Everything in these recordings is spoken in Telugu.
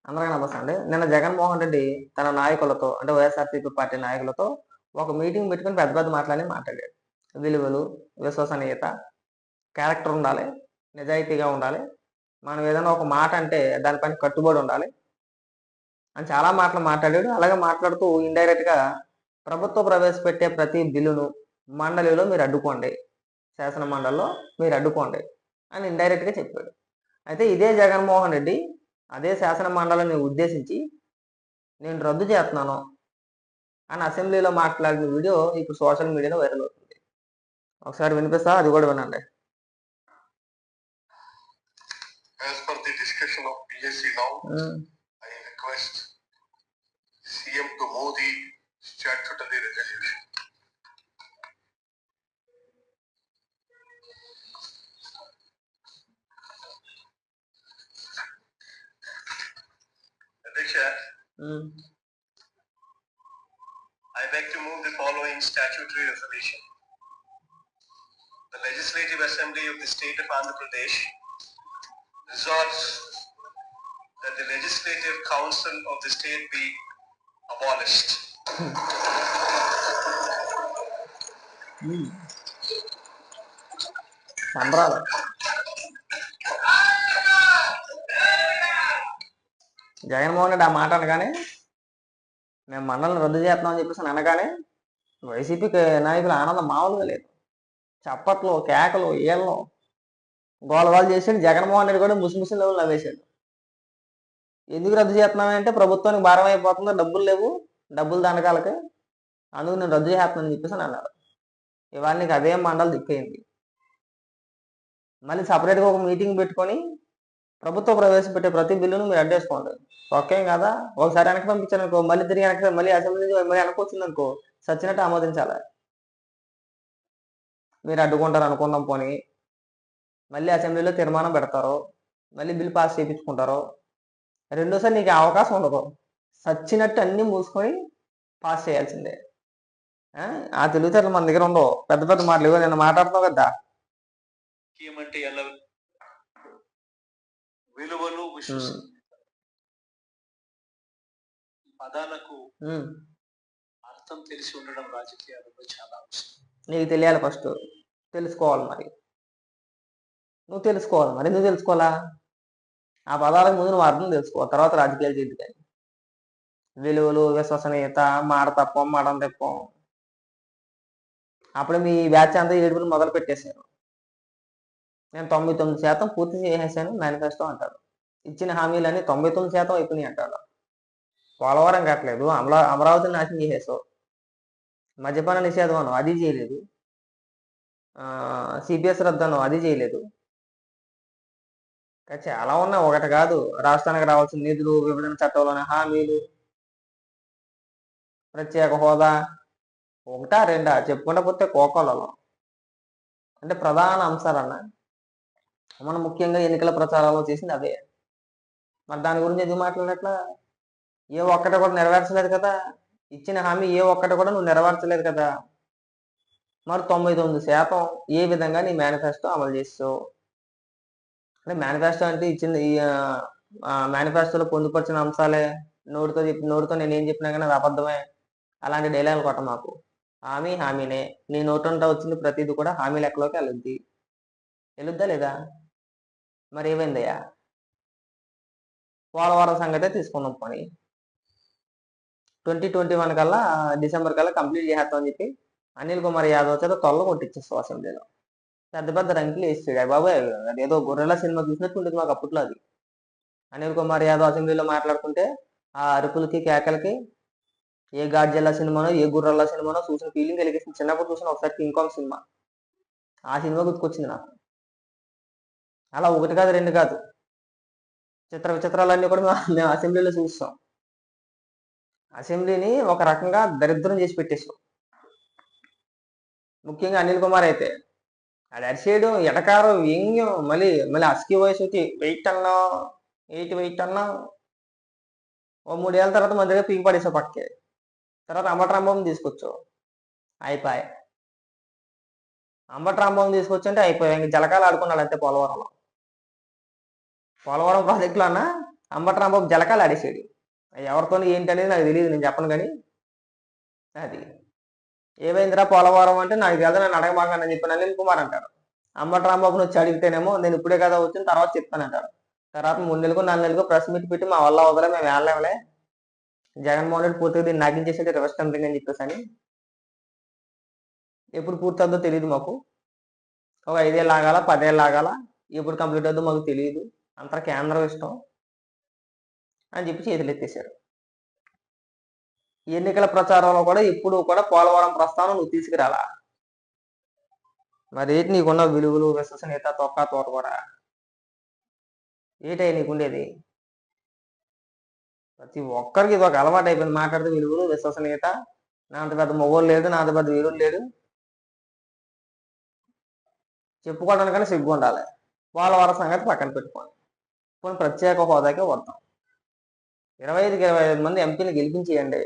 అందరికీ నమస్తే అండి. నిన్న జగన్మోహన్ రెడ్డి తన నాయకులతో అంటే వైఎస్ఆర్సీపీ పార్టీ నాయకులతో ఒక మీటింగ్ పెట్టుకొని పెద్ద పెద్ద మాటలన్నీ మాట్లాడాడు. విలువలు, విశ్వసనీయత, క్యారెక్టర్ ఉండాలి, నిజాయితీగా ఉండాలి. మనం ఏదైనా ఒక మాట అంటే దానిపైన కట్టుబడి ఉండాలి అని చాలా మాటలు మాట్లాడాడు. అలాగే మాట్లాడుతూ ఇండైరెక్ట్‌గా ప్రభుత్వం ప్రవేశపెట్టే ప్రతి బిల్లును మండలిలో మీరు అడ్డుకోండి. శాసన మండలిలో మీరు అడ్డుకోండి అని ఇండైరెక్ట్‌గా చెప్పాడు. అయితే ఇదే జగన్మోహన్ రెడ్డి అదే శాసన మండలిని ఉద్దేశించి నేను రద్దు చేస్తున్నాను అని అసెంబ్లీలో మాట్లాడిన వీడియో ఇప్పుడు సోషల్ మీడియాలో వైరల్ అవుతుంది. ఒకసారి వినిపిస్తా, అది కూడా వినండి. As per the discussion of PSC now, I request CM to move the statutory resolution. Adhiksha, I beg to move the following statutory resolution. The Legislative Assembly of the State of Andhra Pradesh resolves that the Legislative Council of the state be abolished. సంబరాలు. జగన్మోహన్ రెడ్డి ఆ మాట అనగానే మేము మండలిని రద్దు చేస్తున్నామని చెప్పేసి అనగానే వైసీపీకి నాయకుల ఆనందం మామూలుగా లేదు. చప్పట్లు, కేకలు, ఈళ్ళను గోలగోలు చేసాడు. జగన్మోహన్ రెడ్డి కూడా ముసిముసి లెవెల్ నవ్వేశాడు. ఎందుకు రద్దు చేస్తున్నామంటే ప్రభుత్వానికి భారం అయిపోతుందో, డబ్బులు లేవు, డబ్బులు దండకాలకి, అందుకు నేను రద్దు చేస్తున్నానని చెప్పేసి అని అన్నారు. ఇవాళ నీకు అదే మండలి దిక్కయింది. మళ్ళీ సపరేట్గా ఒక మీటింగ్ పెట్టుకొని ప్రభుత్వం ప్రవేశపెట్టే ప్రతి బిల్లును మీరు అడ్డేసుకోండి. ఒకేం కదా, ఒకసారి వెనక్కి పంపించాను అనుకో, మళ్ళీ తిరిగి వెనక్కి మళ్ళీ అసెంబ్లీ నుంచి మళ్ళీ వెనక్కి వచ్చింది అనుకో, సచ్చినట్టు ఆమోదించాలి. మీరు అడ్డుకుంటారు అనుకుందాం, పోనీ మళ్ళీ అసెంబ్లీలో తీర్మానం పెడతారు, మళ్ళీ బిల్ పాస్ చేయించుకుంటారు. రెండోసారి నీకు అవకాశం ఉండదు. సచ్చినట్టు అన్ని మూసుకొని పాస్ చేయాల్సిందే. ఆ తెలివితేటలు మన దగ్గర ఉండవు. పెద్ద పెద్ద మాటలు ఇవ్వ, నేను మాట్లాడుతావు కదా. ఏమంటే ఎలా విలువలు పదాలకు అర్థం తెలిసి ఉండడం రాజకీయాలలో చాలా అవసరం. నీకు తెలియాలి, ఫస్ట్ తెలుసుకోవాలి. మరి నువ్వు తెలుసుకోవాలి. మరి ఎందుకు తెలుసుకోవాలా? ఆ పదాలకు ముందు నువ్వు అర్థం తెలుసుకోవాలి, తర్వాత రాజకీయాలు చేద్దు. కానీ విలువలు, విశ్వసనీయత, మాట తప్పం, మడం తెప్పం. అప్పుడు మీ బ్యాచ్ అంతా ఏడుపులు మొదలు పెట్టేశారు. నేను 99% పూర్తి చేసేసాను మేనిఫెస్టో అంటాడు. ఇచ్చిన హామీలన్నీ 99% అయిపోయినాయి అంటాడు. పోలవరం కట్టలేదు, అమరావతిని నాశనం చేసేసావు. మద్యపాన నిషేధం అను, అది చేయలేదు. సిపిఎస్ రద్దను, అది చేయలేదు. చాలా ఉన్నాయి, ఒకటి కాదు. రాష్ట్రానికి రావాల్సిన నిధులు, విభజన చట్టంలోని హామీలు, ప్రత్యేక హోదా, ఒకటా రెండా చెప్పుకుంటా పోతే కోకోలలో. అంటే ప్రధాన అంశాలన్న మనం ముఖ్యంగా ఎన్నికల ప్రచారాలు చేసింది అదే. మరి దాని గురించి ఎందుకు మాట్లాడినట్లా? ఏ ఒక్కటి కూడా నెరవేర్చలేదు కదా. ఇచ్చిన హామీ ఏ ఒక్కటి కూడా నువ్వు నెరవేర్చలేదు కదా. మరి 99% ఏ విధంగా నీ మేనిఫెస్టో అమలు చేస్తావు? అంటే మేనిఫెస్టో అంటే ఇచ్చింది మేనిఫెస్టోలో పొందుపరిచిన అంశాలే నోటితో నేనేం చెప్పినా కానీ అది అబద్ధమే. అలాంటి డైలాగులు కొట్ట మాకు. హామీ హామీనే. నీ నోటంతా వచ్చింది ప్రతిదీ కూడా హామీ లెక్కలోకి వెళ్ళుద్దా లేదా? మరి ఏమైందయ్యా? పోలవరం సంగతే తీసుకుందాం, పని 2021 కల్లా, డిసెంబర్ కల్లా కంప్లీట్ చేస్తామని చెప్పి అనిల్ కుమార్ యాదవ్ చేత తొల్ల కొట్టించేస్తావు అసెంబ్లీలో. పెద్ద పెద్ద రంకులు వేసాడు. బాబాయ్, అదేదో గొర్రెల సినిమా చూసినట్టు ఉంటుంది మాకు అప్పట్లో. అది అనిల్ కుమార్ యాదవ్ అసెంబ్లీలో మాట్లాడుతుంటే ఆ అరుపులకి, కేకలకి ఏ గాడ్జిల్లా సినిమానో, ఏ గుర్రల్లా సినిమానో చూసిన ఫీలింగ్ కలిగేసింది. చిన్నప్పుడు చూసిన ఒకసారి కింగ్ కాంగ్ సినిమా, ఆ సినిమా గుర్తుకొచ్చింది నాకు. అలా ఒకటి కాదు, రెండు కాదు, విచిత్రాలన్నీ కూడా మేము అసెంబ్లీలో చూస్తాం. అసెంబ్లీని ఒక రకంగా దరిద్రం చేసి పెట్టేసాం. ముఖ్యంగా అనిల్ కుమార్ అయితే అది అరిసేయడం, ఎటకారం, వ్యంగ్యం, మళ్ళీ అస్కీ వయసు వచ్చి వెయిట్ అన్నా ఓ 3 ఏళ్ళ తర్వాత మన దగ్గర పీకి పడేసావు పక్కే. తర్వాత అంబట్రాంబం తీసుకొచ్చావు, అయిపోయి. అంబట్రాంబం తీసుకొచ్చుంటే అయిపోయాయి. ఇంక జలకాలు ఆడుకున్నాడు అంతే. పోలవరం ప్రాజెక్టులో అన్నా అంబటి రాంబాబు జలకాలు ఆడేసాడు. ఎవరితో ఏంటి అనేది నాకు తెలియదు, నేను చెప్పను కానీ అది ఏమైందిరా పోలవరం అంటే నాకు కదా నన్ను అడగమాకండి అని చెప్పి అనిల్ కుమార్ అంటారు. అంబటి రాంబాబుని వచ్చి అడిగితేనేమో నేను ఇప్పుడే కదా వచ్చిన తర్వాత చెప్తానంటాడు. తర్వాత 3 నెలలకు 4 నెలలకు ప్రెస్ మీట్ పెట్టి మా వల్ల వదలే, మేము వెళ్ళలేమలే, జగన్మోహన్ రెడ్డి పూర్తిగా దీన్ని నాగించేసేది రివర్స్ టెంపరింగ్ అని చెప్పేసి అని. ఎప్పుడు పూర్తి అవుతుందో తెలియదు మాకు, ఒక 5 ఏళ్ళు ఆగాల 10 ఏళ్ళు ఆగాల, ఎప్పుడు కంప్లీట్ అవుతుందో మాకు తెలియదు, అంతా కేంద్రం ఇష్టం అని చెప్పి చేతులు ఎత్తేసారు. ఎన్నికల ప్రచారంలో కూడా ఎప్పుడు కూడా పోలవరం ప్రస్తావన నువ్వు తీసుకురాలా. మరి ఏంటి నీకున్న విలువలు, విశ్వసనీయత తొక్క తోట కూడా ఏంటయ్యి నీకుండేది? ప్రతి ఒక్కరికి ఇది ఒక అలవాటు అయిపోయింది, మాట్లాడితే విలువలు విశ్వసనీయత, నా అంత పెద్ద మొగోలు లేదు, నా అంత పెద్ద వీరులు లేడు, చెప్పుకోవడానికన్నా సిగ్గు ఉండాలి. పోలవరం సంగతి పక్కన పెట్టుకోండి, కొన్ని ప్రత్యేక హోదాకే వద్దాం. 25కి 25 మంది ఎంపీని గెలిపించేయండి,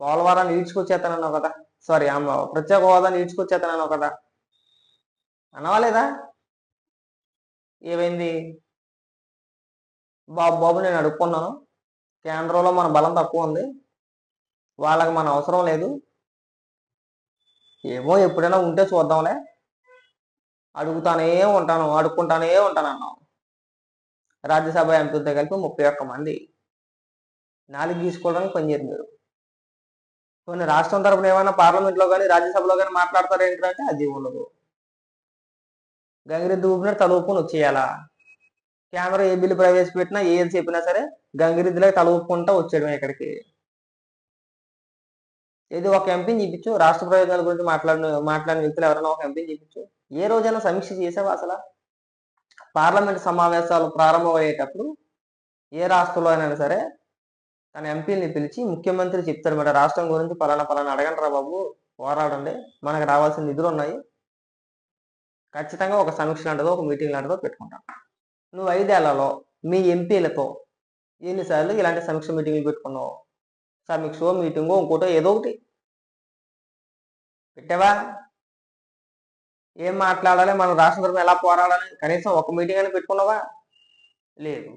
పోలవరాన్ని ఈడ్చుకొచ్చేస్తానన్నావు కదా, సారీ ప్రత్యేక హోదాని ఈడ్చుకొచ్చేస్తానన్నావు కదా, అనవాలేదా? ఏమైంది? బాబు నేను అడుక్కున్నాను, కేంద్రంలో మన బలం తక్కువ ఉంది, వాళ్ళకి మన అవసరం లేదు, ఏమో ఎప్పుడైనా ఉంటే చూద్దాంలే, అడుగుతానే ఉంటాను అడుక్కుంటానే ఉంటాను అన్నాం. రాజ్యసభ ఎంపీలతో కలిపి 31 మంది, 4 తీసుకోవడానికి పనిచేయరు మీరు. కొన్ని రాష్ట్రం తరపున ఏమైనా పార్లమెంట్లో కానీ రాజ్యసభలో కానీ మాట్లాడతారు ఏంటంటే అది ఉండదు. గంగిరెద్దు ఊపినట్టు తల ఊపుకొని వచ్చేయాలా? కేంద్రం ఏ బిల్లు ప్రవేశపెట్టినా ఏది చెప్పినా సరే గంగిరెద్దులో తల ఊపుకుంటా వచ్చేయడమే ఇక్కడికి. ఏది ఒక ఎంపీని చూపించు, రాష్ట్ర ప్రయోజనాల గురించి మాట్లాడిన వ్యక్తులు ఎవరైనా ఒక ఎంపీని చూపించు. ఏ రోజైనా సమీక్ష చేసావా అసలు? పార్లమెంట్ సమావేశాలు ప్రారంభమయ్యేటప్పుడు ఏ రాష్ట్రంలో అయినా సరే తన ఎంపీని పిలిచి ముఖ్యమంత్రి చెప్తాడు మేడం, రాష్ట్రం గురించి పలానా అడగండి రా బాబు, పోరాడండి, మనకు రావాల్సిన నిధులు ఉన్నాయి, ఖచ్చితంగా ఒక సమీక్ష లాంటిదో ఒక మీటింగ్ లాంటిదో పెట్టుకుంటాం. నువ్వు 5 ఏళ్లలో మీ ఎంపీలతో ఎన్నిసార్లు ఇలాంటి సమీక్ష మీటింగ్లు పెట్టుకున్నావు? సమీక్షో మీటింగో ఇంకోటో ఏదో ఒకటి పెట్టావా? ఏం మాట్లాడాలి, మన రాష్ట్రం తరపున ఎలా పోరాడాలి, కనీసం ఒక మీటింగ్ అని పెట్టుకున్నావా? లేదు.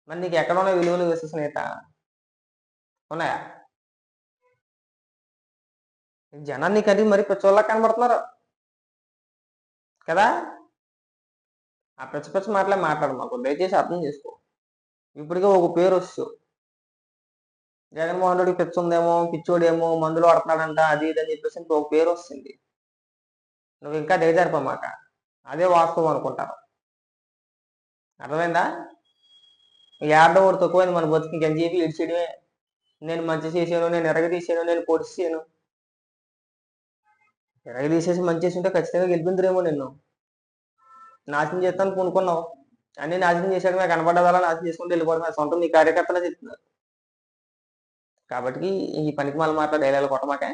మరి నీకు ఎక్కడ ఉన్నాయి విలువలు, విశ్వసనీయత ఉన్నాయా? జనాన్ని కంటే మరి పిచ్చోళ్ళ కనబడుతున్నారు కదా. ఆ పిచ్చ మాట్లాడు, మాకు దయచేసి అర్థం చేసుకో. ఇప్పటికే ఒక పేరు వచ్చు, జగన్మోహన్ రెడ్డి పిచ్చ ఉందేమో, పిచ్చోడేమో, మందులు ఆడుతున్నాడంట, అది ఇది అని చెప్పేసి ఒక పేరు వస్తుంది. నువ్వు ఇంకా దిగజారిపోమాక, అదే వాస్తవం అనుకుంటారు. అర్థమైందా? ఏడో ఒకటి తక్కువైంది మన బతుకు, అని చెప్పి ఇడిచేయడమే. నేను మంచి చేశాను, నేను ఎరగదీశాను, నేను పొడిచాను. ఎరగదీసేసి మంచి చేసి ఉంటే ఖచ్చితంగా గెలిపించరేమో నిన్ను. నాశనం చేస్తాను కొనుక్కున్నావు, అన్ని నాశనం చేశాడు, మేము కనపడ్డదలా నాశనం చేసుకుంటూ వెళ్ళిపోవడం సొంతం నీ కార్యకర్తలే చెప్తున్నారు. కాబట్టి ఈ పనికి మళ్ళీ మాట్లాడే డైలాగ్ కొట్టమాకే.